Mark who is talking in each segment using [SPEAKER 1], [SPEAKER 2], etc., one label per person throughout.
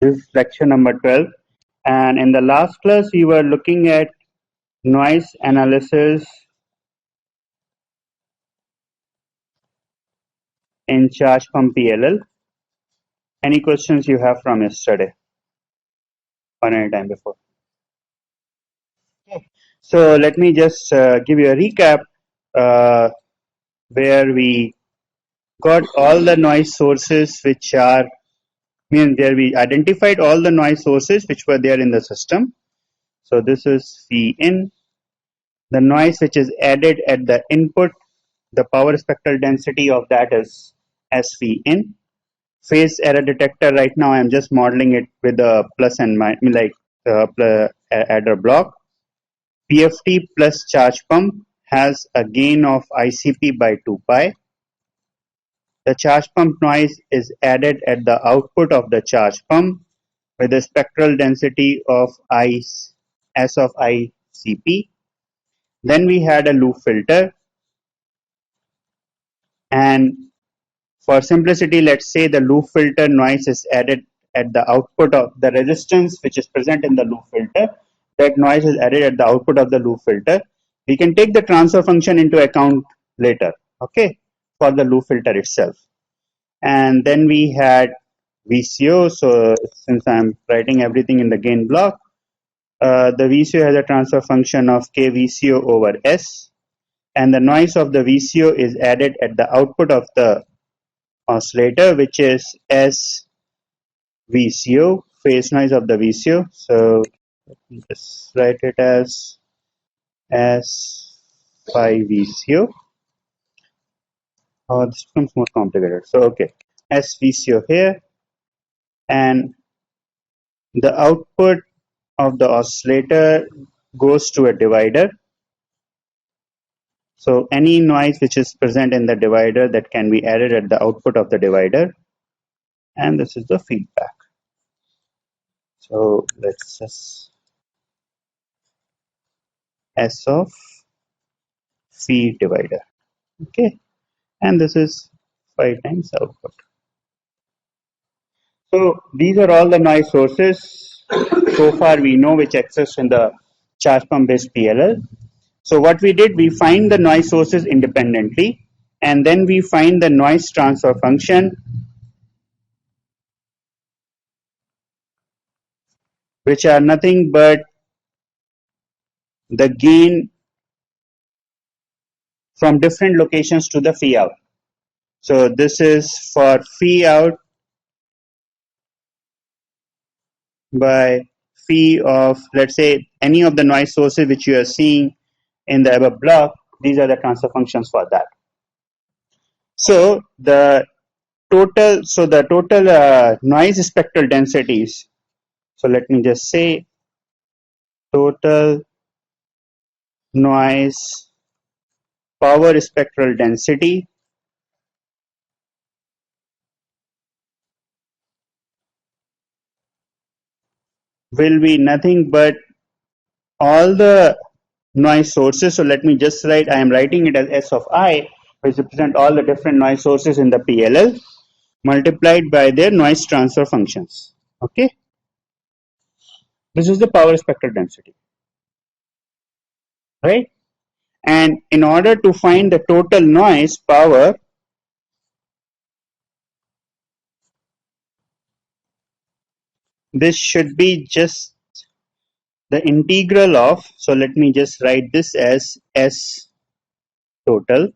[SPEAKER 1] This is lecture number 12, and in the last class we were looking at noise analysis in charge pump PLL. Any questions you have from yesterday or any time before? Okay. So let me just give you a recap uh, where we got all the noise sources which are there we identified all the noise sources which were there in the system. So this is V in. The noise which is added at the input, the power spectral density of that is SV in. Phase error detector, right now I am just modeling it with a plus and minus, like adder block. PFT plus charge pump has a gain of ICP by 2 pi. The charge pump noise is added at the output of the charge pump with a spectral density of S of ICP. Then we had a loop filter, and for simplicity, let's say the loop filter noise is added at the output of the resistance which is present in the loop filter. That noise is added at the output of the loop filter. We can take the transfer function into account later, okay, for the loop filter itself. And then we had VCO. So since I'm writing everything in the gain block, the VCO has a transfer function of K VCO over S, and the noise of the VCO is added at the output of the oscillator, which is S VCO, phase noise of the VCO. So let me just write it as S phi VCO. Oh, this becomes more complicated. So okay, S VCO here, and the output of the oscillator goes to a divider. So any noise which is present in the divider that can be added at the output of the divider, and this is the feedback. So let's just S of feed divider, okay, and this is 5 times output. So these are all the noise sources so far we know which exist in the charge pump based PLL. So what we did, we find the noise sources independently, and then we find the noise transfer function, which are nothing but the gain from different locations to the phi out. So this is for phi out by phi of, let's say, any of the noise sources which you are seeing in the above block. These are the transfer functions for that. So the total noise spectral densities. So let me just say total noise power spectral density will be nothing but all the noise sources. So let me just write, I am writing it as S of I, which represent all the different noise sources in the PLL, multiplied by their noise transfer functions. Okay, this is the power spectral density, right? And in order to find the total noise power, this should be just the integral of, so let me just write this as S total.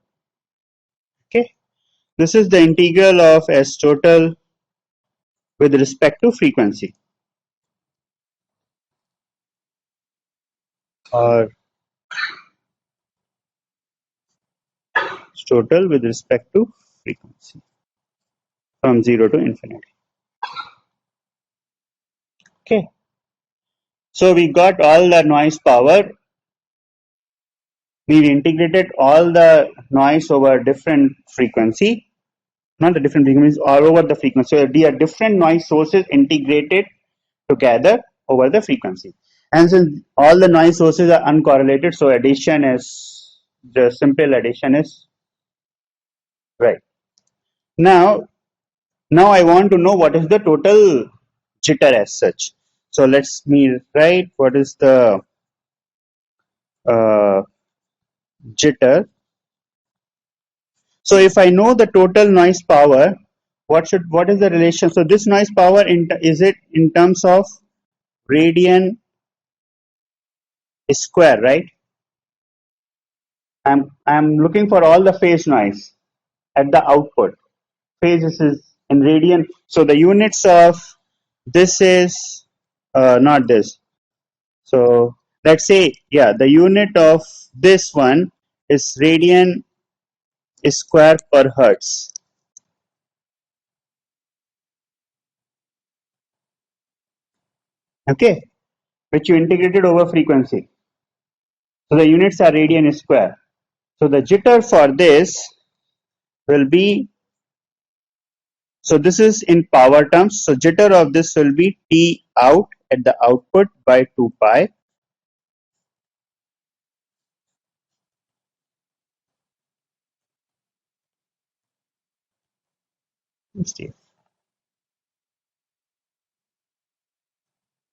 [SPEAKER 1] Okay, this is the integral of S total with respect to frequency, or total with respect to frequency from 0 to infinity. Okay, so we got all the noise power. We integrated all the noise over different frequency, not the different frequencies, all over the frequency. So there are different noise sources integrated together over the frequency. And since all the noise sources are uncorrelated, so addition is, the simple addition is right. Now I want to know what is the total jitter as such. So let's me write what is the uh, jitter. So if I know the total noise power, what is the relation? So this noise power is it in terms of radian square, right? I'm looking for all the phase noise at the output. Phase is in radian. So the units of this is not this. So let's say, yeah, the unit of this one is radian square per hertz. Okay, which you integrated over frequency. So the units are radian square. So the jitter for this will be, so this is in power terms. So jitter of this will be T out at the output by 2 pi.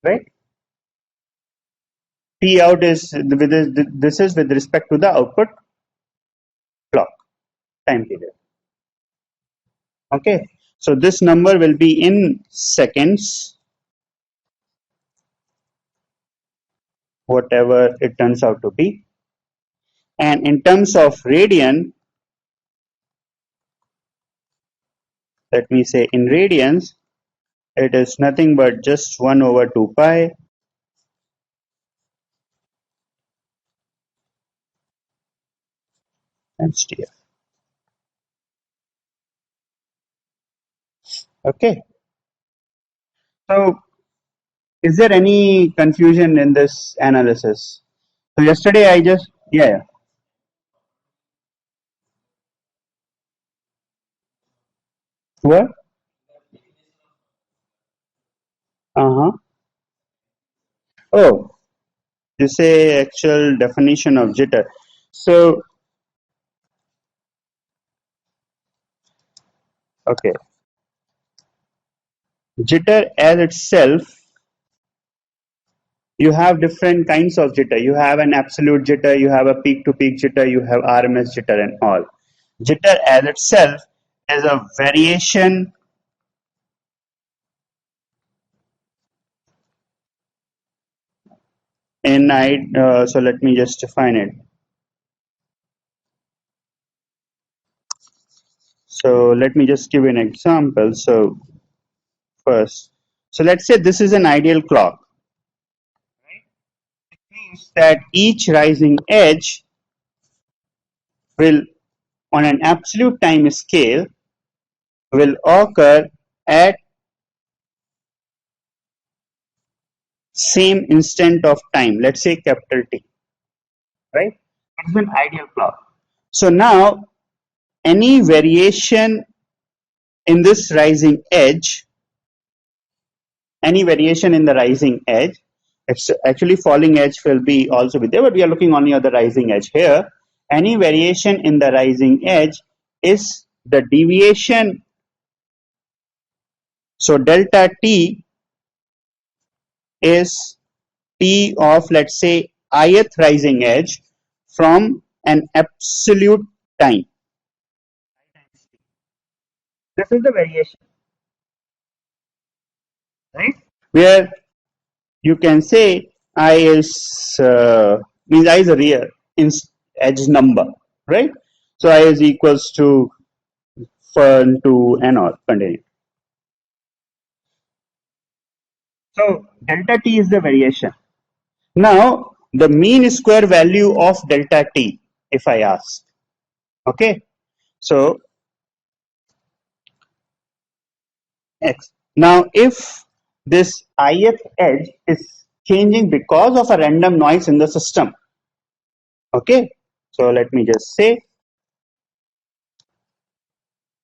[SPEAKER 1] Right? T out is this is with respect to the output clock time period. Okay. So this number will be in seconds, whatever it turns out to be. And in terms of radian, let me say in radians, it is nothing but just 1 over 2 pi times TF. Okay. So is there any confusion in this analysis? So yesterday I just, yeah. What? Uh-huh. Oh, you say actual definition of jitter. So, okay. Jitter as itself, you have different kinds of jitter. You have an absolute jitter, you have a peak to peak jitter, you have RMS jitter and all. Jitter as itself is a variation in so let me just define it. So let me just give you an example. So first, so let's say this is an ideal clock. It means that each rising edge will, on an absolute time scale, will occur at same instant of time. Let's say capital T, right? It's an ideal clock. So now any variation in this rising edge, any variation in the rising edge, it's actually falling edge will be also be there, but we are looking only at the rising edge here. Any variation in the rising edge is the deviation. So delta T is T of, let's say, ith rising edge from an absolute time. This is the variation, right? Where you can say I is means I is a real edge number, right? So I is equals to fun to and all continue. So delta T is the variation. Now the mean square value of delta T, if I ask, okay, so X. Now if this ith edge is changing because of a random noise in the system, okay, so let me just say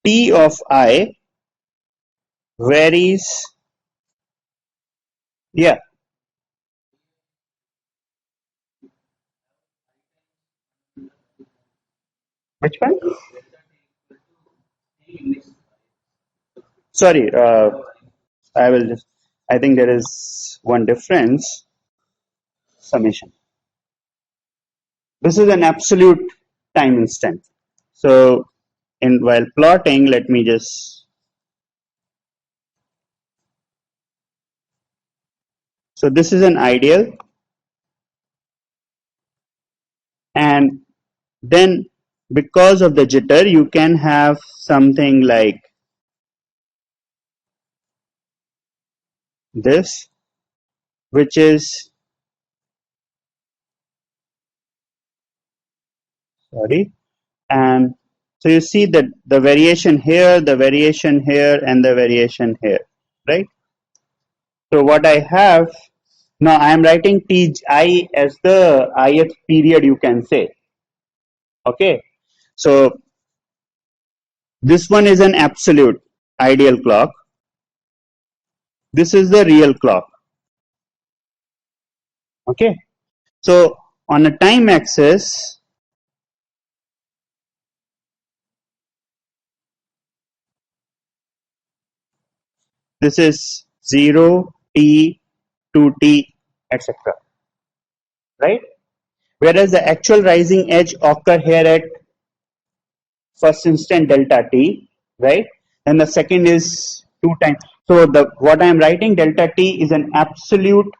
[SPEAKER 1] T of I varies, yeah, which one? Sorry, I will just I think there is one difference. Summation. This is an absolute time instant. So in while plotting, let me just, so this is an ideal, and then because of the jitter you can have something like this, which is, sorry, and so you see that the variation here, the variation here, and the variation here, right? So what I have now, I am writing Ti as the ith period, you can say. Okay, so this one is an absolute ideal clock. This is the real clock. Okay, so on a time axis, this is 0, T, 2T, etc. Right? Whereas the actual rising edge occur here at first instant delta T, right? And the second is 2 times. So the what I am writing delta T is an absolute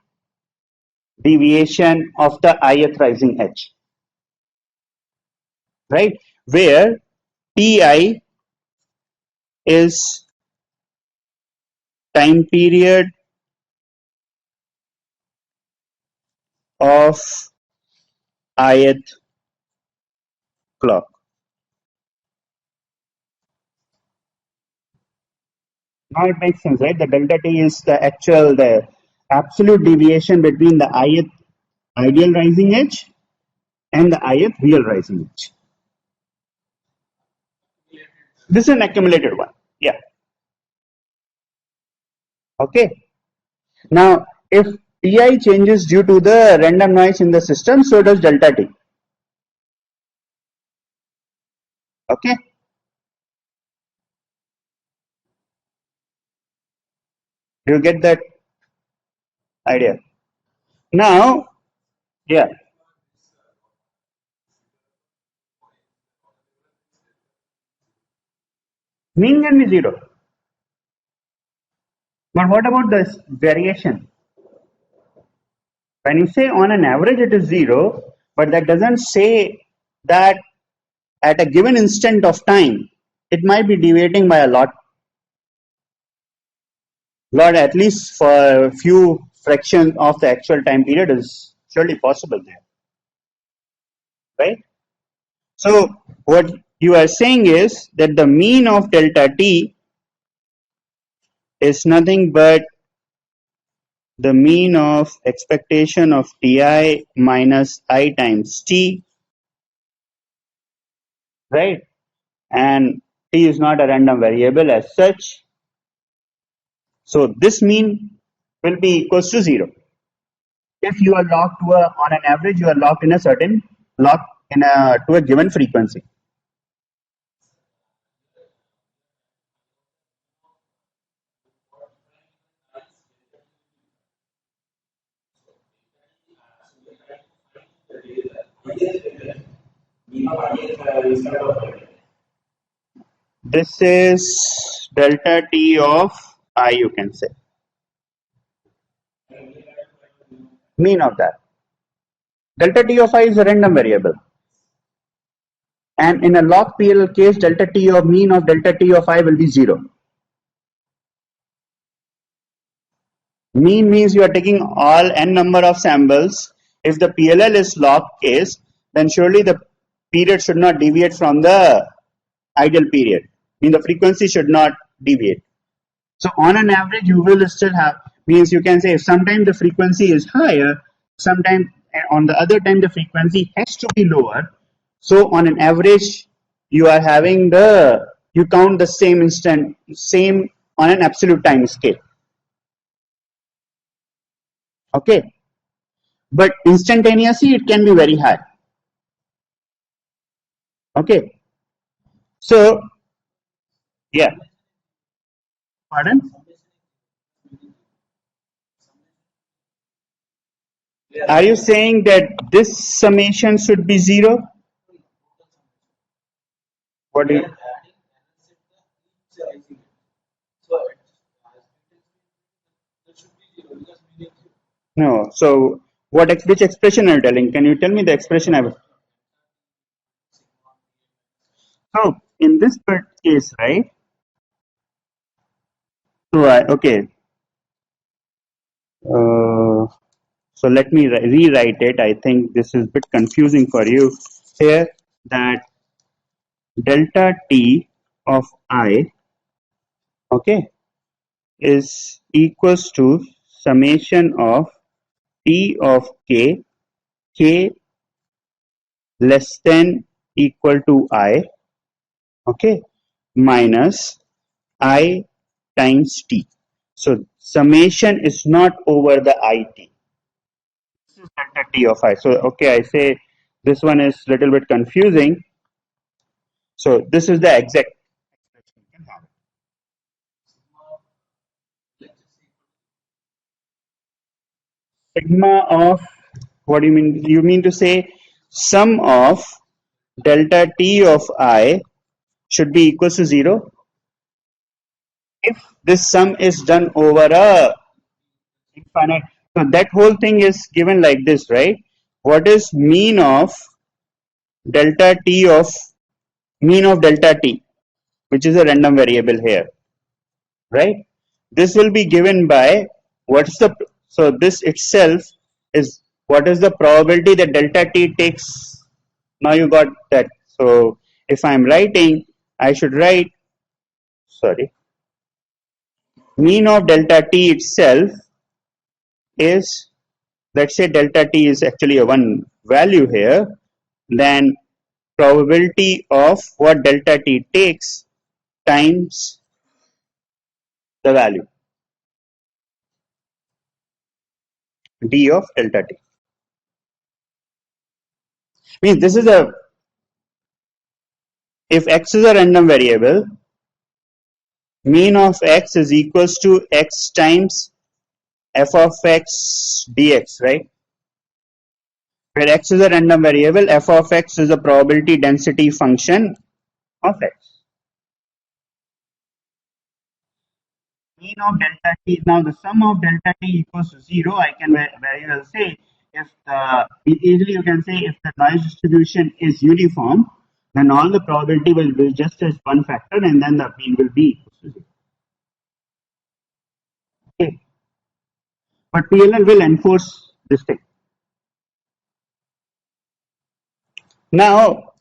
[SPEAKER 1] deviation of the ith rising edge, right? Where Ti is time period of ith clock. Now it makes sense, right? The delta T is the absolute deviation between the ith ideal rising edge and the ith real rising edge. This is an accumulated one. Yeah. Okay. Now, if Ti changes due to the random noise in the system, so does delta T. Okay. Do you get that idea? Now, yeah, mean can be zero. But what about this variation? When you say on an average it is zero, but that doesn't say that at a given instant of time, it might be deviating by a lot, at least for a few fractions of the actual time period is surely possible there, right? So what you are saying is that the mean of delta t is nothing but the mean of expectation of Ti minus I times T, right? And T is not a random variable as such. So this mean will be equals to 0. If you are locked to on an average, you are locked in a certain lock in to a given frequency. This is delta T of I, you can say. Mean of that. Delta T of I is a random variable. And in a log PLL case, delta T of mean of delta T of I will be 0. Mean means you are taking all n number of samples. If the PLL is log case, then surely the period should not deviate from the ideal period. I mean the frequency should not deviate. So on an average, you will still have, means you can say if sometimes the frequency is higher, sometimes on the other time the frequency has to be lower. So on an average, you are having you count the same on an absolute time scale. Okay. But instantaneously, it can be very high. Okay. So, yeah. Pardon? Are you saying that this summation should be 0? What do you? No. So which expression are you telling? Can you tell me the expression I was? So in this case, right? So okay. Uh, so let me rewrite it. I think this is a bit confusing for you here. That delta t of I, okay, is equals to summation of t of k less than equal to I, okay, minus I times t. So summation is not over the it. This is delta t of I. So okay, I say this one is little bit confusing. So this is the exact expression you can have. Sigma of, what do you mean? You mean to say sum of delta t of I should be equals to 0 if this sum is done over a infinite. So that whole thing is given like this, right? What is delta t of mean of delta t, which is a random variable here, right? This will be given by what's the, so this itself is what is the probability that delta t takes. Now you got that. So if I'm writing, I should write, sorry, mean of delta t itself is, let's say delta t is actually a one value here, then probability of what delta t takes times the value d of delta t. Means this is a, if x is a random variable, mean of x is equals to x times f of x dx, right? Where x is a random variable, f of x is a probability density function of x. Mean of delta t, now the sum of delta t equals to 0, I can very well say if the, easily you can say if the noise distribution is uniform, then all the probability will be just as one factor and then the mean will be equal to 0. Okay. But PLL will enforce this thing. Now,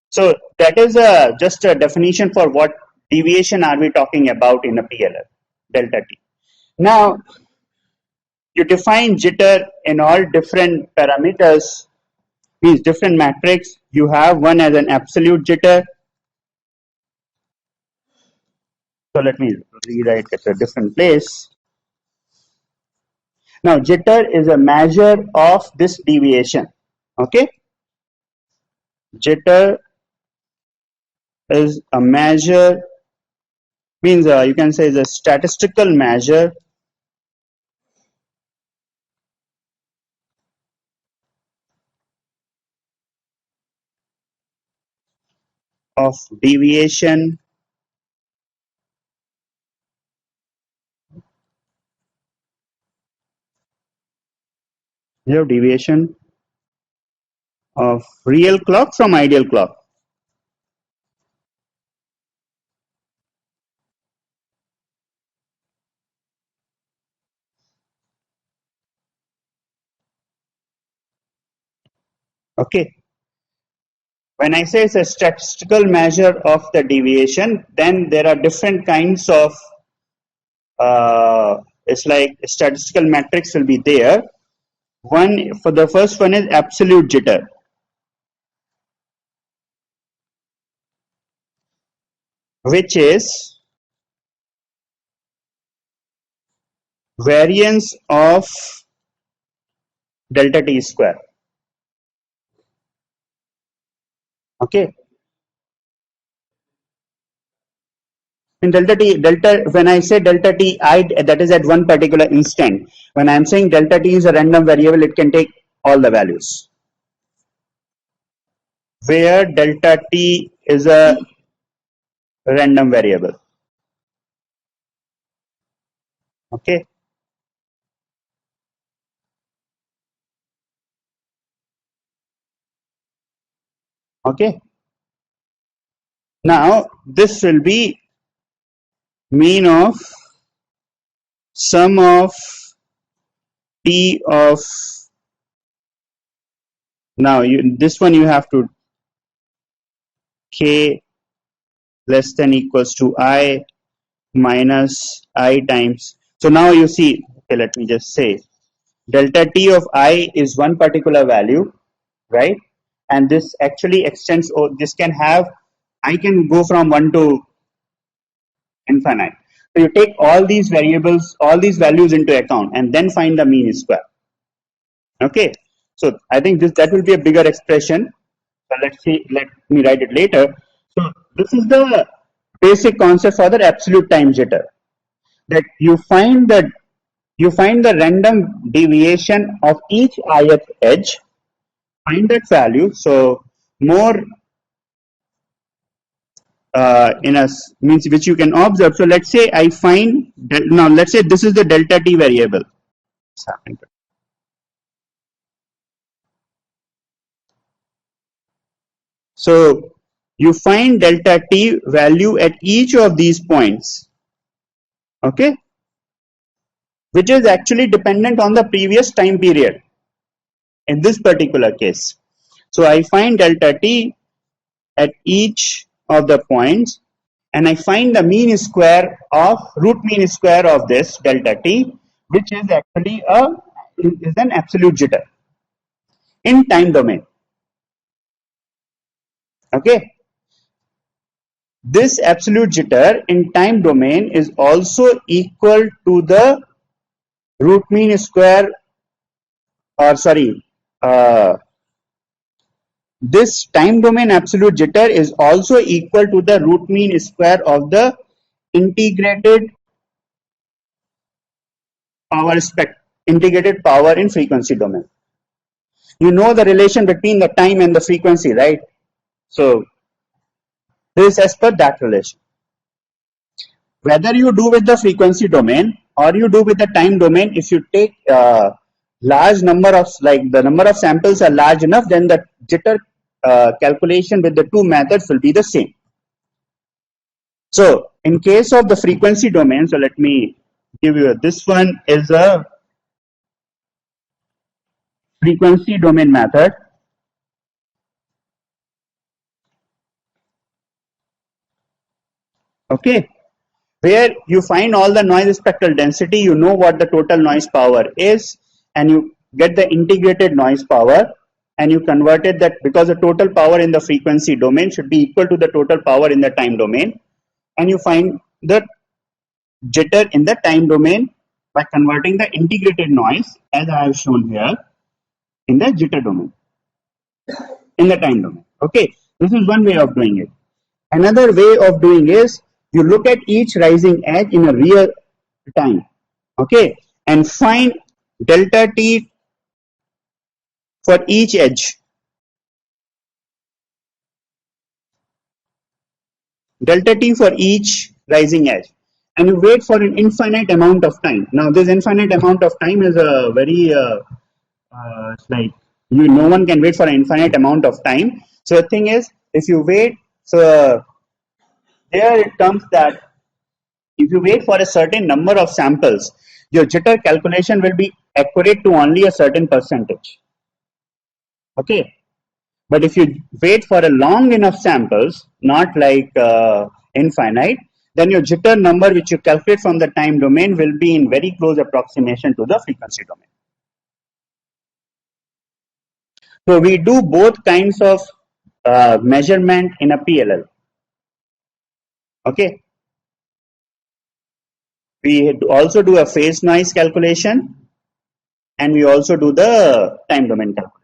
[SPEAKER 1] so that is just a definition for what deviation are we talking about in a PLL, delta t. Now, you define jitter in all different parameters, means different matrix. You have one as an absolute jitter. So let me rewrite it at a different place. Now, jitter is a measure of this deviation. Okay, jitter is a measure, means you can say is a statistical measure of deviation deviation of real clock from ideal clock. Okay, when I say it's a statistical measure of the deviation, then there are different kinds of it's like statistical metrics will be there. One, for the first one is absolute jitter, which is variance of delta t square. Okay, In delta, when I say delta t, that is at one particular instant. When I am saying delta t is a random variable, it can take all the values. Where delta t is a random variable. Okay. Okay. Now this will be mean of sum of t of, now this one you have to k less than equals to I minus I times. So now you see, okay, let me just say delta t of I is one particular value, right? And this actually extends, or this can have, I can go from 1 to infinite. So you take all these variables, all these values into account and then find the mean square. Okay. So I think that will be a bigger expression. So let's see, let me write it later. So this is the basic concept for the absolute time jitter, that you find the random deviation of each ith edge, find that value. So more in a means which you can observe. So let's say I find now let's say this is the delta t variable. So you find delta t value at each of these points, okay, which is actually dependent on the previous time period in this particular case. So I find delta t at each of the points, and I find the mean square of root mean square of this delta t, which is actually an absolute jitter in time domain. Okay, this absolute jitter in time domain is also equal to the root mean square, or sorry, this time domain absolute jitter is also equal to the root mean square of the integrated integrated power in frequency domain. You know the relation between the time and the frequency, right? So this is as per that relation. Whether you do with the frequency domain or you do with the time domain, if you take large number of, like the number of samples are large enough, then the jitter calculation with the two methods will be the same. So in case of the frequency domain, so let me give you this one is a frequency domain method. Okay, where you find all the noise spectral density, you know what the total noise power is, and you get the integrated noise power, and you converted that, because the total power in the frequency domain should be equal to the total power in the time domain, and you find the jitter in the time domain by converting the integrated noise as I have shown here in the jitter domain in the time domain. Okay, this is one way of doing it. Another way of doing is you look at each rising edge in a real time, okay, and find delta t for each edge. Delta t for each rising edge, and you wait for an infinite amount of time. Now this infinite amount of time is a very it's like no one can wait for an infinite amount of time. So the thing is, if you wait, so there it comes that if you wait for a certain number of samples, your jitter calculation will be accurate to only a certain percentage. Okay, but if you wait for a long enough samples, not like infinite, then your jitter number which you calculate from the time domain will be in very close approximation to the frequency domain. So we do both kinds of measurement in a PLL. Okay, we also do a phase noise calculation, and we also do the time domain calculation.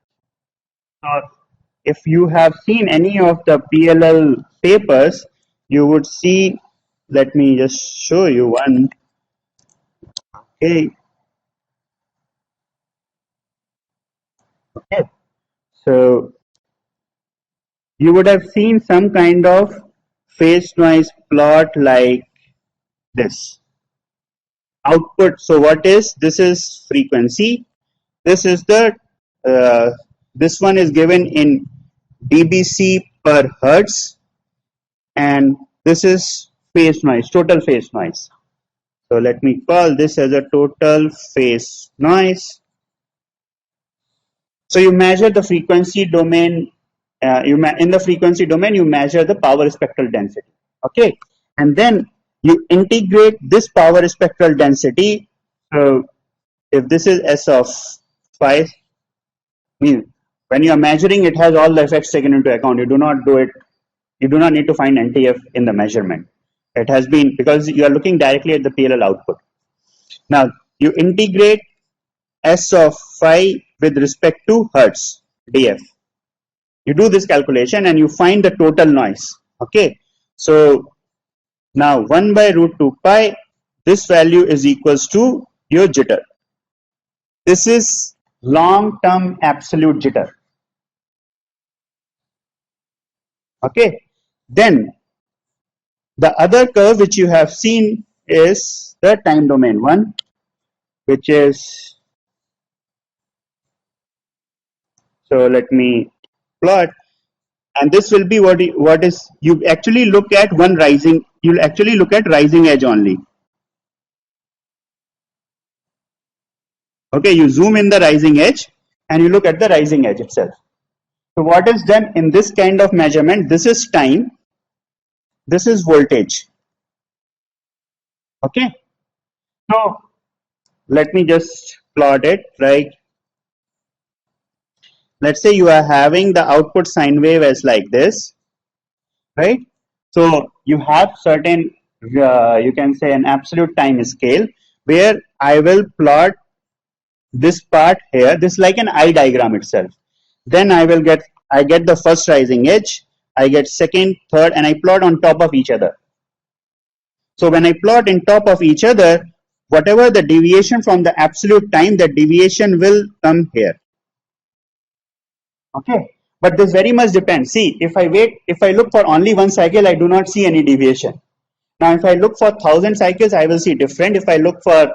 [SPEAKER 1] So if you have seen any of the PLL papers, you would see let me just show you one. Okay. Okay. So you would have seen some kind of phase noise plot like this. Output. So what is this? Is frequency. This is the this one is given in dBc per hertz, and this is phase noise, total phase noise. So let me call this as a total phase noise. So you measure the frequency domain. In the frequency domain, you measure the power spectral density. Okay, and then you integrate this power spectral density. So if this is S of phi, means when you are measuring, it has all the effects taken into account. You do not do it. You do not need to find NTF in the measurement. It has been because you are looking directly at the PLL output. Now you integrate S of phi with respect to hertz df. You do this calculation and you find the total noise. Okay, so now 1 by root 2 pi, this value is equals to your jitter. This is long term absolute jitter. Okay, then the other curve which you have seen is the time domain one, which is, so let me plot, and this will be what is, you actually look at one rising, you'll actually look at rising edge only. Okay, you zoom in the rising edge and you look at the rising edge itself. So what is done in this kind of measurement? This is time, this is voltage. Okay, so let me just plot it, right? Let's say you are having the output sine wave as like this, right? So you have certain, you can say an absolute time scale where I will plot this part here. This is like an eye diagram itself. Then I get the first rising edge, I get second, third, and I plot on top of each other. So when I plot in top of each other, whatever the deviation from the absolute time, the deviation will come here. Okay, but this very much depends. See, if I look for only one cycle, I do not see any deviation. Now if I look for 1,000 cycles, I will see different. If I look for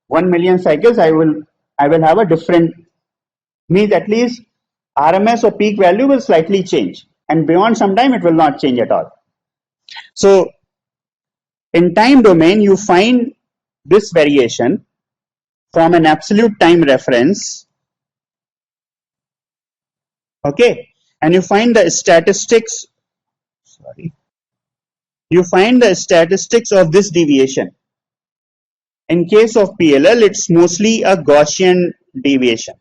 [SPEAKER 1] 1,000,000 cycles, I will have a different, means at least RMS or peak value will slightly change, and beyond some time it will not change at all. So in time domain, you find this variation from an absolute time reference. Okay, and you find the statistics, you find the statistics of this deviation. In case of PLL, it's mostly a Gaussian deviation.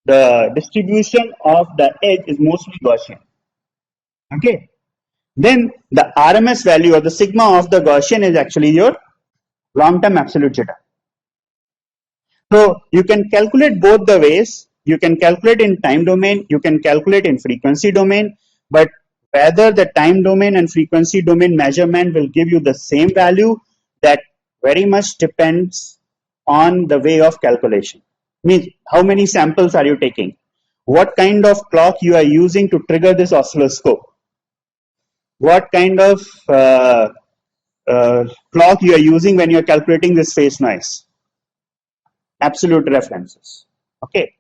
[SPEAKER 1] The distribution of the edge is mostly Gaussian. Okay, then the RMS value or the sigma of the Gaussian is actually your long-term absolute jitter. So you can calculate both the ways. You can calculate in time domain, you can calculate in frequency domain, but whether the time domain and frequency domain measurement will give you the same value, that very much depends on the way of calculation. Means how many samples are you taking? What kind of clock you are using to trigger this oscilloscope? What kind of clock you are using when you are calculating this phase noise? Absolute references. Okay.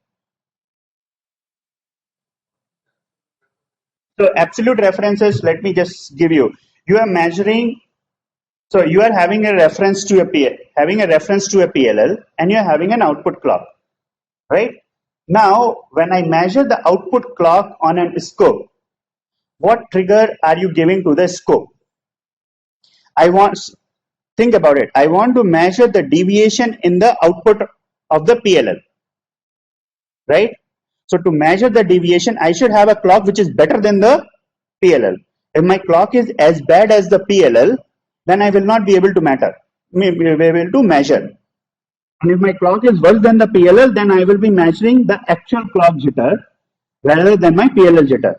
[SPEAKER 1] So absolute references, let me just give you. You are measuring, so you are having a reference to a PLL, and you are having an output clock, right? Now, when I measure the output clock on a scope, what trigger are you giving to the scope? Think about it. I want to measure the deviation in the output of the PLL, right? So to measure the deviation, I should have a clock which is better than the PLL. If my clock is as bad as the PLL, then I will not be able to measure. And if my clock is worse than the PLL, then I will be measuring the actual clock jitter rather than my PLL jitter,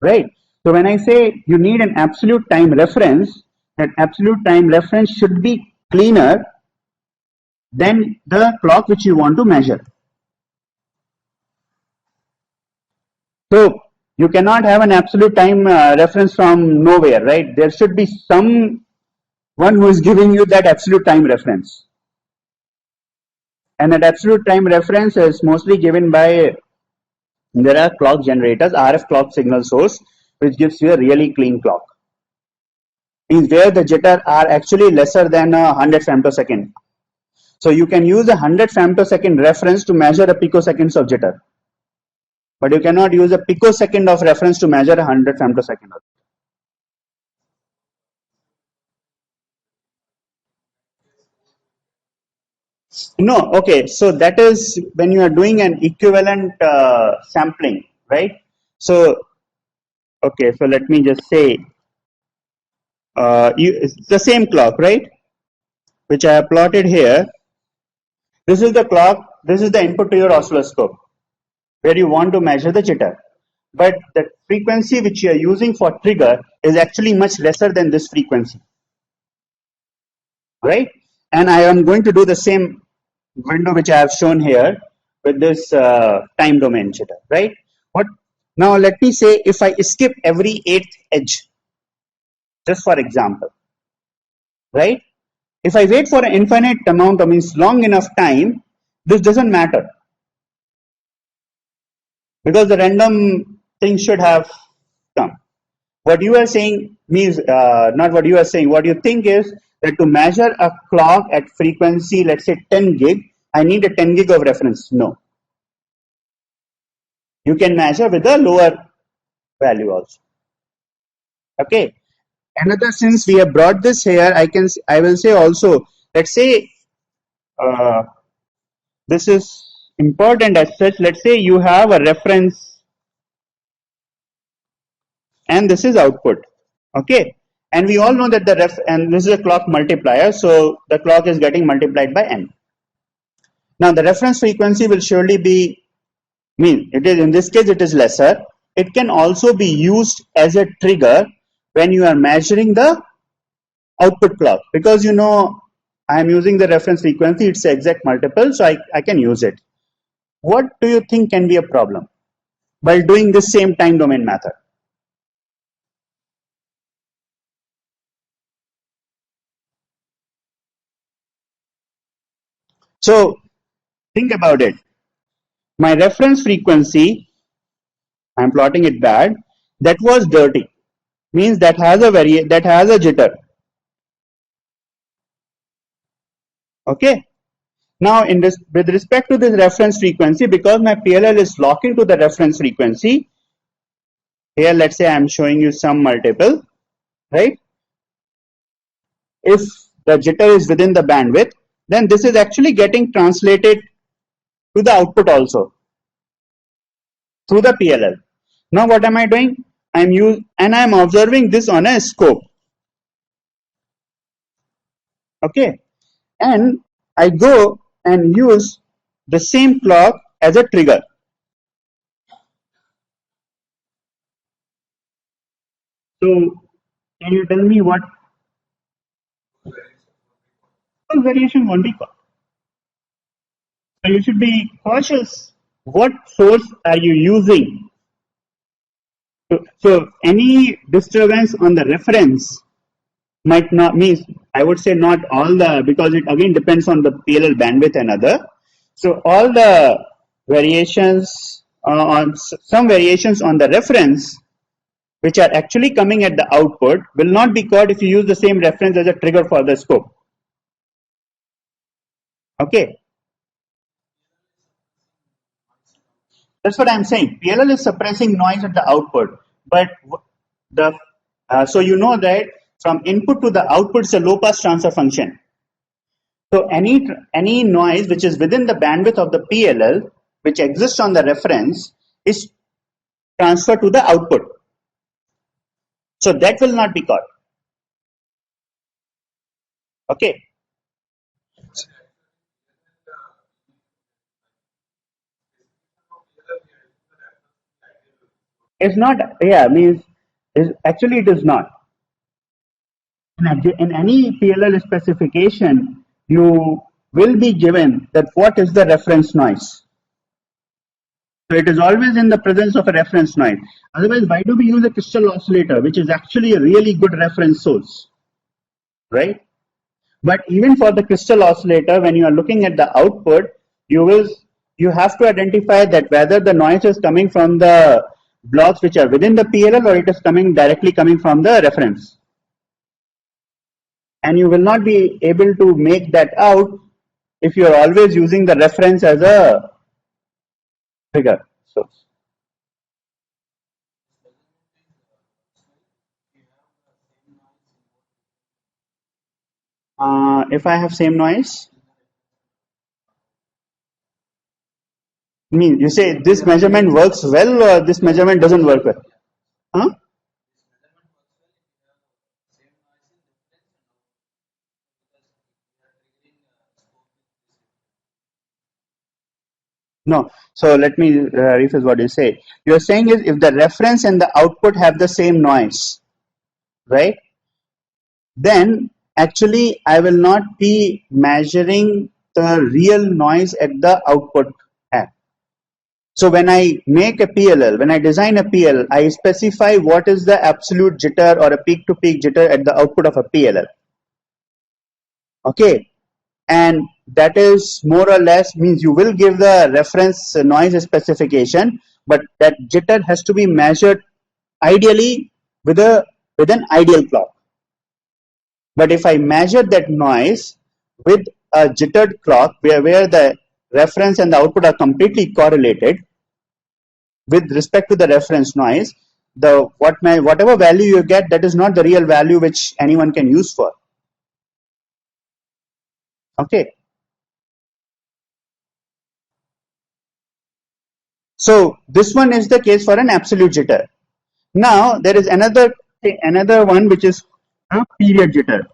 [SPEAKER 1] right? So when I say you need an absolute time reference, that absolute time reference should be cleaner than the clock which you want to measure. So you cannot have an absolute time reference from nowhere, right? There should be someone who is giving you that absolute time reference. And that absolute time reference is mostly given by, there are clock generators, RF clock signal source, which gives you a really clean clock. Means where the jitter are actually lesser than 100 femtosecond. So you can use a 100 femtosecond reference to measure a picoseconds of jitter. But you cannot use a picosecond of reference to measure a 100 femtosecond. No, okay. So that is when you are doing an equivalent sampling, right? So, okay. So let me just say, it's the same clock, right? Which I have plotted here. This is the clock. This is the input to your oscilloscope, where you want to measure the jitter. But the frequency which you are using for trigger is actually much lesser than this frequency, right? And I am going to do the same window which I have shown here with this time domain jitter, right? What now? Let me say if I skip every eighth edge, just for example, right? If I wait for an infinite amount, of means long enough time, this doesn't matter because the random thing should have come. What you are saying means not what you are saying. What you think is that to measure a clock at frequency, let's say 10 gig, I need a 10 gig of reference. No, you can measure with a lower value also. Okay. Another, since we have brought this here, I will say also. Let's say uh, this is important as such. Let's say you have a reference and this is output. Okay. And we all know that the and this is a clock multiplier, so the clock is getting multiplied by n. Now the reference frequency will surely be, it is, in this case it is lesser. It can also be used as a trigger when you are measuring the output clock, because I am using the reference frequency, it's the exact multiple, so I can use it. What do you think can be a problem while doing this same time domain method? So think about it. My reference frequency, I'm plotting it bad, that was dirty, means that has a jitter. Okay. Now in this, with respect to this reference frequency, because my PLL is locking to the reference frequency, here let's say I'm showing you some multiple, right? If the jitter is within the bandwidth, then this is actually getting translated to the output also through the PLL. Now what am I doing? I'm observing this on a scope. Okay, and I go and use the same clock as a trigger. So can you tell me what variation won't be called? So you should be cautious. What source are you using? So any disturbance on the reference might not mean, I would say not all the, because it again depends on the PLL bandwidth and other. So all the variations on some variations on the reference which are actually coming at the output will not be caught if you use the same reference as a trigger for the scope. Okay. That's what I'm saying. PLL is suppressing noise at the output, but the so you know that from input to the output is a low pass transfer function. So any noise which is within the bandwidth of the PLL, which exists on the reference, is transferred to the output. So that will not be caught. Okay. It's not. Yeah, means actually it is not. In any PLL specification, you will be given that what is the reference noise. So it is always in the presence of a reference noise. Otherwise, why do we use a crystal oscillator, which is actually a really good reference source, right? But even for the crystal oscillator, when you are looking at the output, you have to identify that whether the noise is coming from the blocks which are within the PLL or it is directly coming from the reference. And you will not be able to make that out if you are always using the reference as a trigger source. If I have same noise, you say this measurement works well or this measurement doesn't work well? Huh? No. So let me rephrase what you say. You're saying is if the reference and the output have the same noise, right? Then actually I will not be measuring the real noise at the output app. So when I make a PLL, when I design a PLL, I specify what is the absolute jitter or a peak-to-peak jitter at the output of a PLL. Okay, and that is more or less means you will give the reference noise specification, but that jitter has to be measured ideally with an ideal clock. But if I measure that noise with a jittered clock where the reference and the output are completely correlated with respect to the reference noise, whatever value you get, that is not the real value which anyone can use for. Okay. So this one is the case for an absolute jitter. Now there is another one which is a period jitter.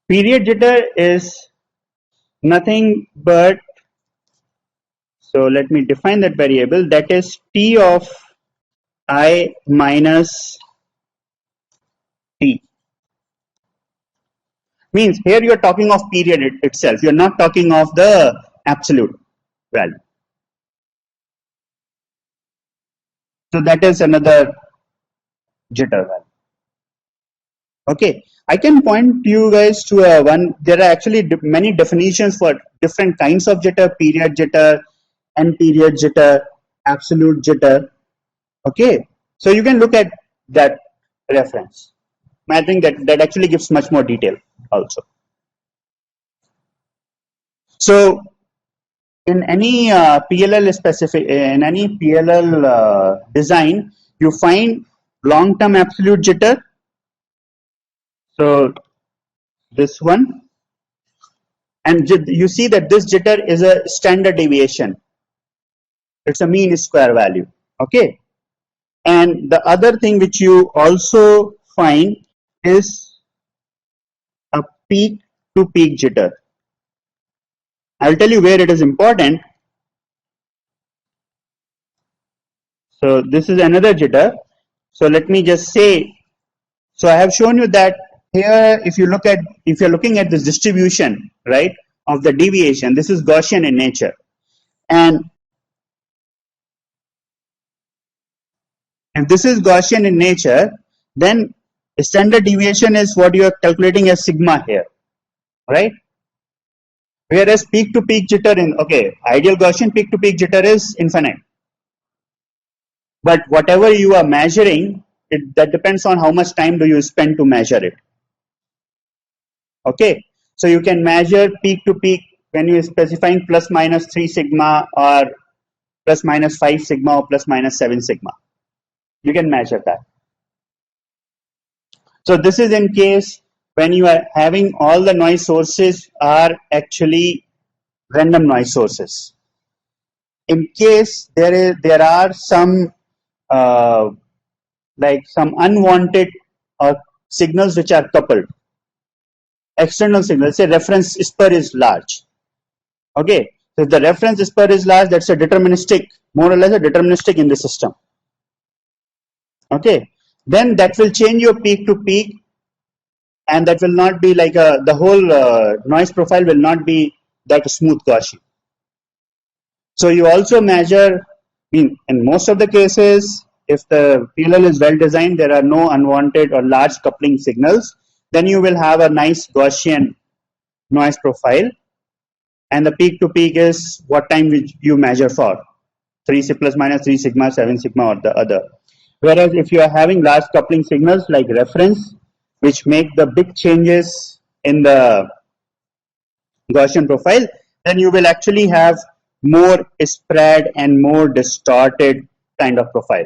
[SPEAKER 1] Period jitter is nothing but, so let me define that variable, that is T of I minus T. Means here you are talking of period itself, you are not talking of the absolute value. So that is another jitter value. Okay, I can point you guys to one. There are actually many definitions for different kinds of jitter: period jitter, end period jitter, absolute jitter. Okay, so you can look at that reference. I think that actually gives much more detail also. So in any PLL design, you find long-term absolute jitter. So this one, and you see that this jitter is a standard deviation. It's a mean square value. Okay, and the other thing which you also find is a peak to peak jitter. I'll tell you where it is important. So this is another jitter. So let me just say, so I have shown you that here if you're looking at this distribution, right, of the deviation, this is Gaussian in nature. And if this is Gaussian in nature, then standard deviation is what you are calculating as sigma here, right? Whereas peak to peak jitter ideal Gaussian peak to peak jitter is infinite. But whatever you are measuring, that depends on how much time do you spend to measure it. Okay, so you can measure peak to peak when you are specifying plus minus 3 sigma or plus minus 5 sigma or plus minus 7 sigma. You can measure that. So this is in case when you are having all the noise sources are actually random noise sources. In case there are some like some unwanted signals which are coupled, external signals, say reference spur is large. Okay, so if the reference spur is large, that's a deterministic, more or less a deterministic in the system. Okay, then that will change your peak to peak, and that will not be like the whole noise profile will not be that smooth Gaussian. So you also measure, in most of the cases, if the PLL is well designed, there are no unwanted or large coupling signals, then you will have a nice Gaussian noise profile, and the peak to peak is what time which you measure for, 3 plus minus 3 sigma, 7 sigma, or the other. Whereas if you are having large coupling signals like reference, which make the big changes in the Gaussian profile, then you will actually have more spread and more distorted kind of profile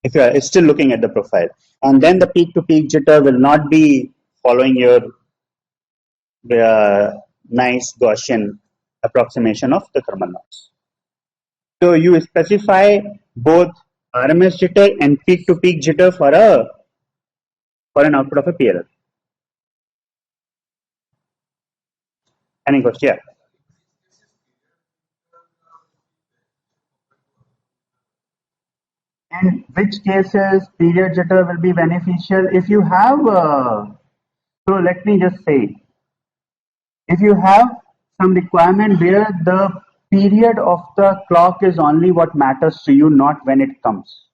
[SPEAKER 1] if you are still looking at the profile. And then the peak to peak jitter will not be following your nice Gaussian approximation of the thermal noise. So you specify both RMS jitter and peak to peak jitter for an output of a PLL. Any question? Yeah. In which cases period jitter will be beneficial? If you have, so let me just say, if you have some requirement where the period of the clock is only what matters to you, not when it comes.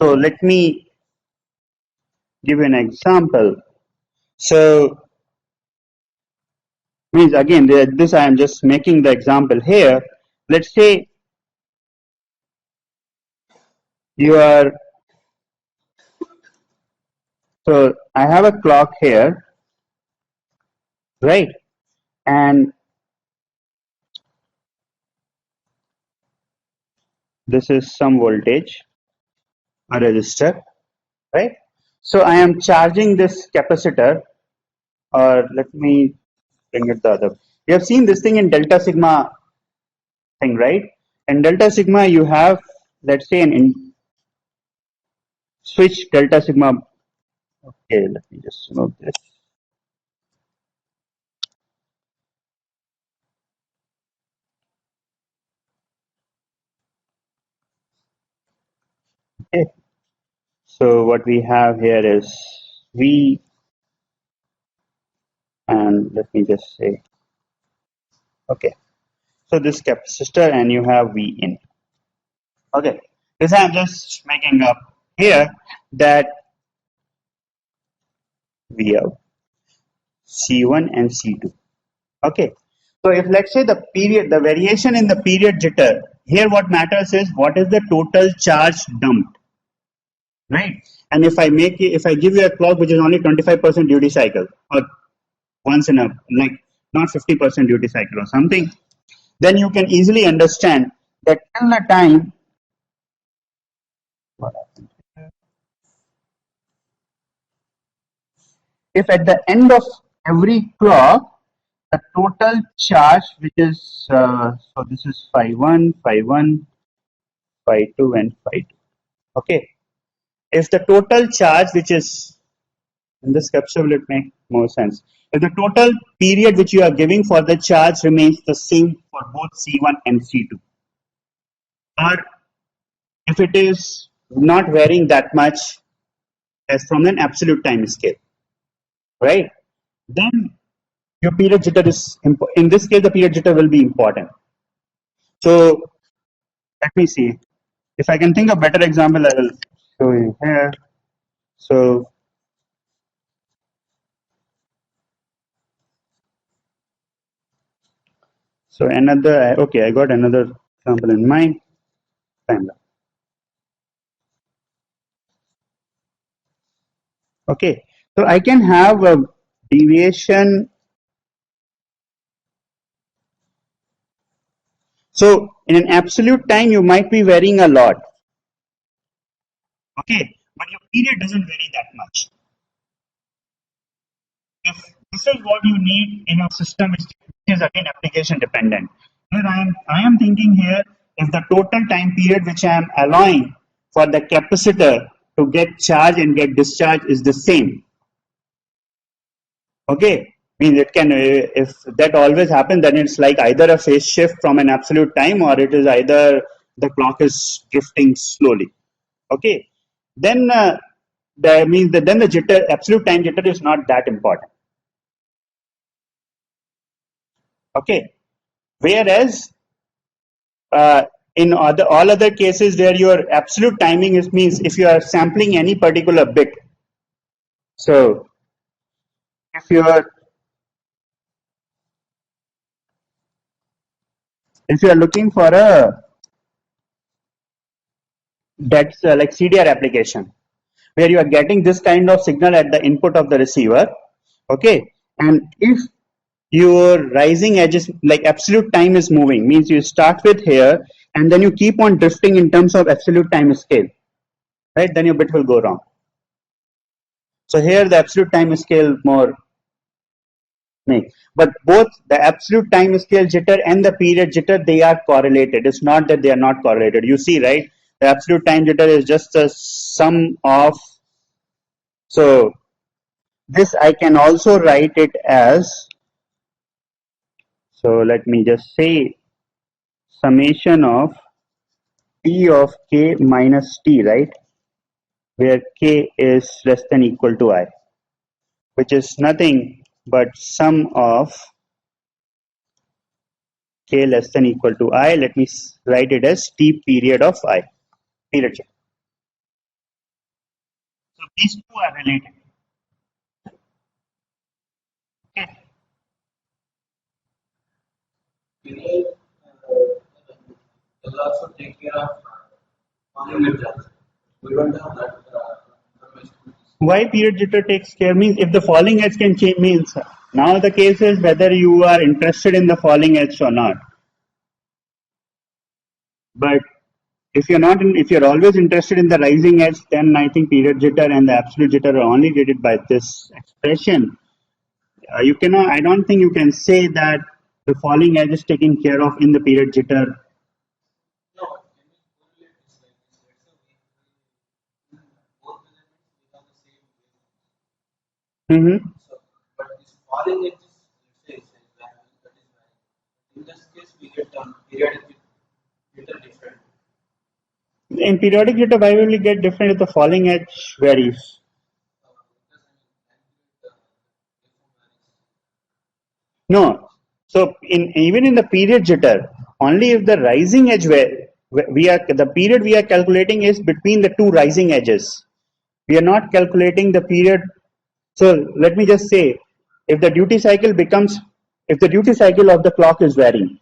[SPEAKER 1] So let me give you an example. So means again, this I am just making the example here. Let's say you are, so I have a clock here, right? And this is some voltage, a resistor, right? So I am charging this capacitor, or let me bring it the other. You have seen this thing in delta sigma thing, right? In delta sigma, you have, let's say, an switch delta sigma. Okay, let me just remove this. Okay. So what we have here is V, and let me just say, okay. So this capacitor, and you have V in. Okay. This I'm just making up here that V out, C1 and C2. Okay. So if let's say the period, the variation in the period jitter, here what matters is what is the total charge dumped, right? And if I make it, if I give you a clock which is only 25% duty cycle, or once in a, like, not 50% duty cycle or something, then you can easily understand that till the time, if at the end of every clock, the total charge, which is, so this is phi 1, phi 1, phi 2, and phi 2. Okay. If the total charge, which is in this capsule, will it make more sense? If the total period which you are giving for the charge remains the same for both C1 and C2, or if it is not varying that much as from an absolute time scale, right? Then your period jitter is, in this case, the period jitter will be important. So let me see. If I can think of better example, I will show you here. So another, okay, I got another example in mind. Okay, so I can have a deviation. So in an absolute time, you might be varying a lot. Okay, but your period doesn't vary that much. If this is what you need in a system which is again application dependent. Here I am thinking here, if the total time period which I am allowing for the capacitor to get charged and get discharged is the same. Okay, means it can, if that always happens, then it's like either a phase shift from an absolute time, or it is either the clock is drifting slowly. Okay, then that means that then the jitter, absolute time jitter, is not that important. Okay, whereas in all other cases where your absolute timing is means if you are sampling any particular bit, so if you are looking for a that's like CDR application where you are getting this kind of signal at the input of the receiver, okay, and if your rising edges like absolute time is moving means you start with here and then you keep on drifting in terms of absolute time scale, right, then your bit will go wrong. So here the absolute time scale more make, but both the absolute time scale jitter and the period jitter, they are correlated. It's not that they are not correlated. You see, right, the absolute time jitter is just a sum of, so this I can also write it as, so let me just say summation of T of k minus T, right, where k is less than equal to I, which is nothing but sum of k less than equal to I. Let me write it as T period of I, period. So these two are related. Okay.
[SPEAKER 2] Period will also take care of volume adjustment. We don't have that information.
[SPEAKER 1] Why period jitter takes care means if the falling edge can change means now the case is whether you are interested in the falling edge or not. But if you're not if you're always interested in the rising edge, then I think period jitter and the absolute jitter are only rated by this expression. You cannot, I don't think you can say that the falling edge is taken care of in the period jitter.
[SPEAKER 2] No, can we correlate this like this? Both elements we have the same
[SPEAKER 1] Mm-hmm.
[SPEAKER 2] so, but this falling edge is let's say that is valid. In this case, we get periodic jitter different.
[SPEAKER 1] In periodic jitter, why will we get different if the falling edge varies? No. So in even in the period jitter, only if the rising edge where we are the period we are calculating is between the two rising edges. We are not calculating the period. So let me just say, if the duty cycle becomes, if the duty cycle of the clock is varying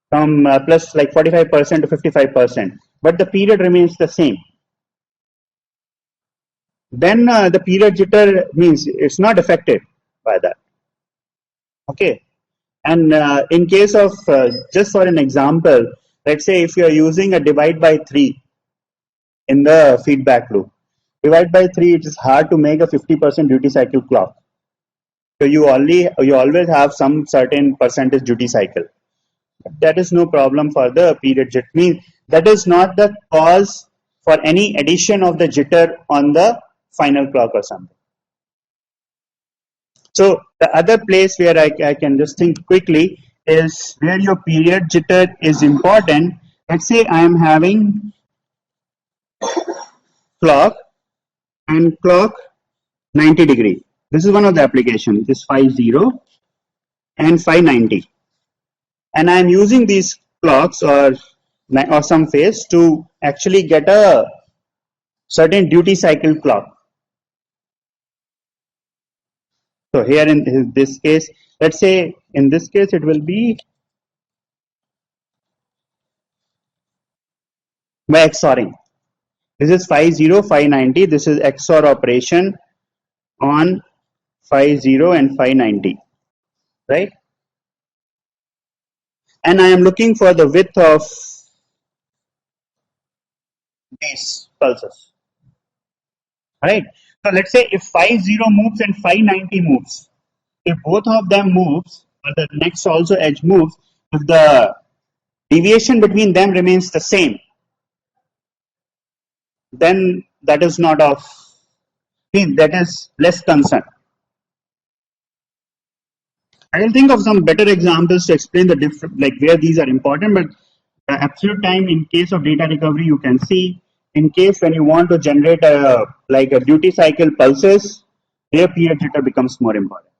[SPEAKER 1] from plus like 45% to 55%, but the period remains the same, then the period jitter means it's not affected by that. Okay. And in case of, just for an example, let's say if you're using a divide by 3 in the feedback loop, divide by 3, it is hard to make a 50% duty cycle clock. So you always have some certain percentage duty cycle. That is no problem for the period jitter. Means that is not the cause for any addition of the jitter on the final clock or something. So the other place where I can just think quickly is where your period jitter is important. Let's say I am having clock and clock 90 degree. This is one of the applications. This 50 and 590, and I am using these clocks or some phase to actually get a certain duty cycle clock. So here in this case, let's say in this case it will be by XORing. This is 50, 590. This is XOR operation on 50 and 590, right? And I am looking for the width of these pulses, right? So let's say if 50 moves and 590 moves, if both of them moves, or the next also edge moves, if the deviation between them remains the same, then that is not of, that is less concern. I will think of some better examples to explain the different, like where these are important, but the absolute time in case of data recovery, you can see In case when you want to generate a like a duty cycle pulses, their period jitter becomes more important.